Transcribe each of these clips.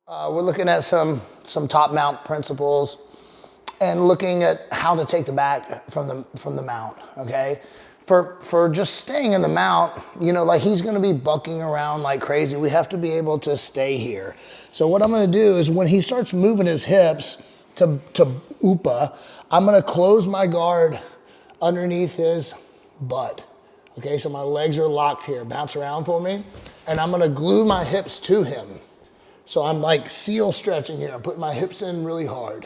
We're looking at some top mount principles and looking at how to take the back from the mount, okay? For just staying in the mount, you know, like he's gonna be bucking around like crazy. We have to be able to stay here. So what I'm gonna do is when he starts moving his hips to upa, I'm gonna close my guard underneath his butt. Okay, so my legs are locked here. Bounce around for me. And I'm gonna glue my hips to him. So I'm like seal stretching here. I'm putting my hips in really hard.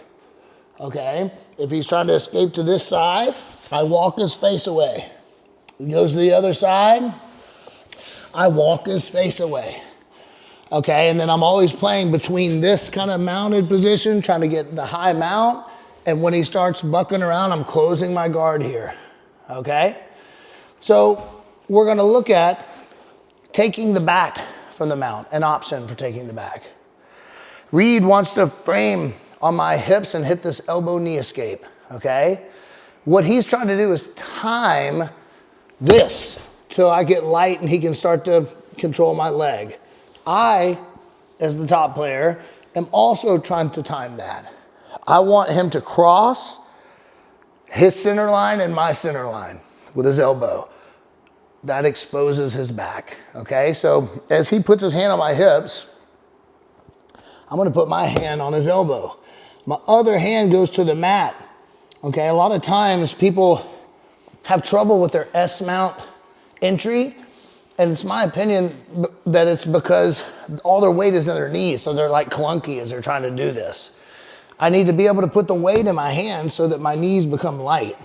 Okay, if he's trying to escape to this side, I walk his face away. He goes to the other side, I walk his face away. Okay, and then I'm always playing between this kind of mounted position, trying to get the high mount, and when he starts bucking around, I'm closing my guard here. Okay, so we're gonna look at taking the back from the mount, an option for taking the back. Reed wants to frame on my hips and hit this elbow knee escape, okay? What he's trying to do is time this till I get light and he can start to control my leg. I, as the top player, am also trying to time that. I want him to cross his center line and my center line with his elbow. That exposes his back, okay? So as he puts his hand on my hips, I'm gonna put my hand on his elbow. My other hand goes to the mat, okay? A lot of times people have trouble with their S-mount entry, and it's my opinion that it's because all their weight is in their knees, so they're like clunky as they're trying to do this. I need to be able to put the weight in my hand so that my knees become light,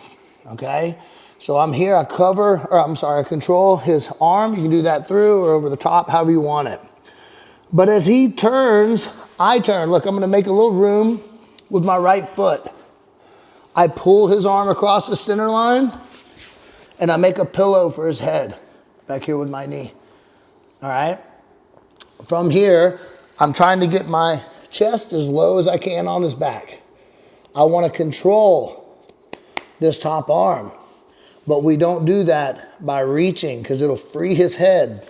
okay? So I'm here, I control his arm. You can do that through or over the top, however you want it. But as he turns, I turn. Look, I'm gonna make a little room with my right foot. I pull his arm across the center line and I make a pillow for his head back here with my knee, all right? From here, I'm trying to get my chest as low as I can on his back. I wanna control this top arm. But we don't do that by reaching because it'll free his head.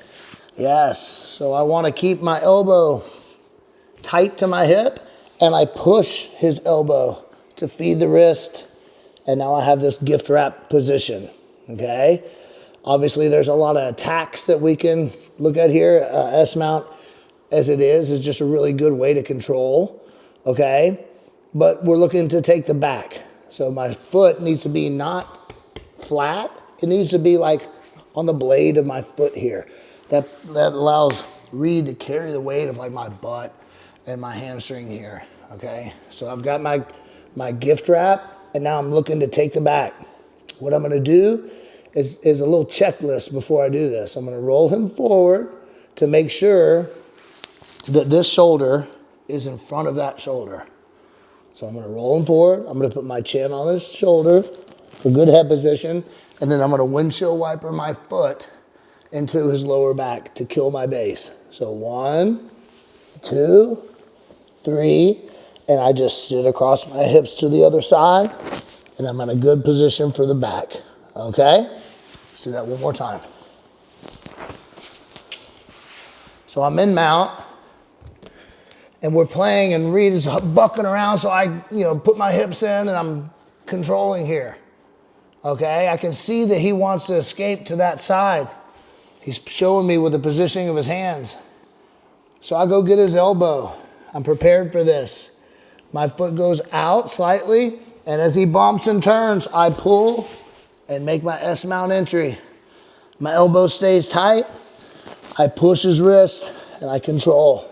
Yes, so I want to keep my elbow tight to my hip and I push his elbow to feed the wrist. And now I have this gift wrap position, okay? Obviously there's a lot of attacks that we can look at here. S-mount as it is just a really good way to control, okay? But we're looking to take the back. So my foot needs to be not flat, it needs to be like on the blade of my foot here. That allows Reed to carry the weight of like my butt and my hamstring here, okay? So I've got my gift wrap and now I'm looking to take the back. What I'm gonna do is a little checklist before I do this. I'm gonna roll him forward to make sure that this shoulder is in front of that shoulder. So I'm gonna roll him forward, I'm gonna put my chin on his shoulder, a good head position, and then I'm gonna windshield wiper my foot into his lower back to kill my base. So 1, 2, 3, and I just sit across my hips to the other side, and I'm in a good position for the back, okay? Let's do that one more time. So I'm in mount, and we're playing, and Reed is bucking around, so I put my hips in, and I'm controlling here. Okay, I can see that he wants to escape to that side. He's showing me with the positioning of his hands. So I go get his elbow. I'm prepared for this. My foot goes out slightly, and as he bumps and turns, I pull and make my S-mount entry. My elbow stays tight. I push his wrist, and I control.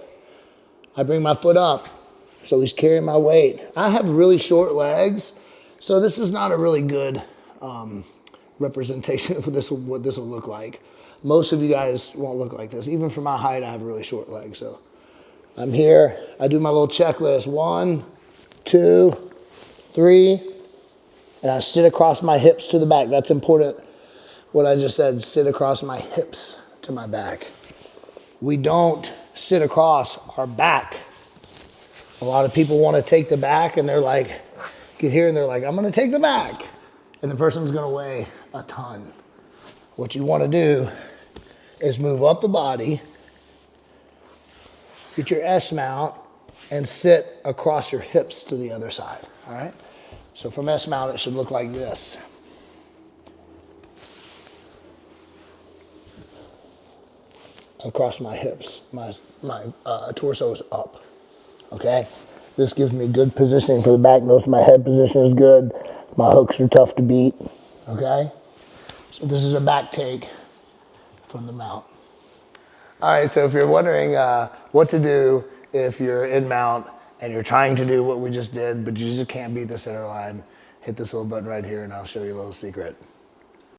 I bring my foot up, so he's carrying my weight. I have really short legs, so this is not a really good representation of what this will look like. Most of you guys won't look like this. Even for my height, I have really short legs. So I'm here, I do my little checklist. 1, 2, 3, and I sit across my hips to the back. That's important, what I just said, sit across my hips to my back. We don't sit across our back. A lot of people want to take the back and they're like, get here and they're like, I'm gonna take the back. And the person's gonna weigh a ton. What you wanna do is move up the body, get your S mount, and sit across your hips to the other side, all right? So from S mount, it should look like this. Across my hips, my torso is up, okay? This gives me good positioning for the back. Notice my head position is good. My hooks are tough to beat, okay? So this is a back take from the mount. All right, so if you're wondering what to do if you're in mount and you're trying to do what we just did, but you just can't beat the center line, hit this little button right here and I'll show you a little secret.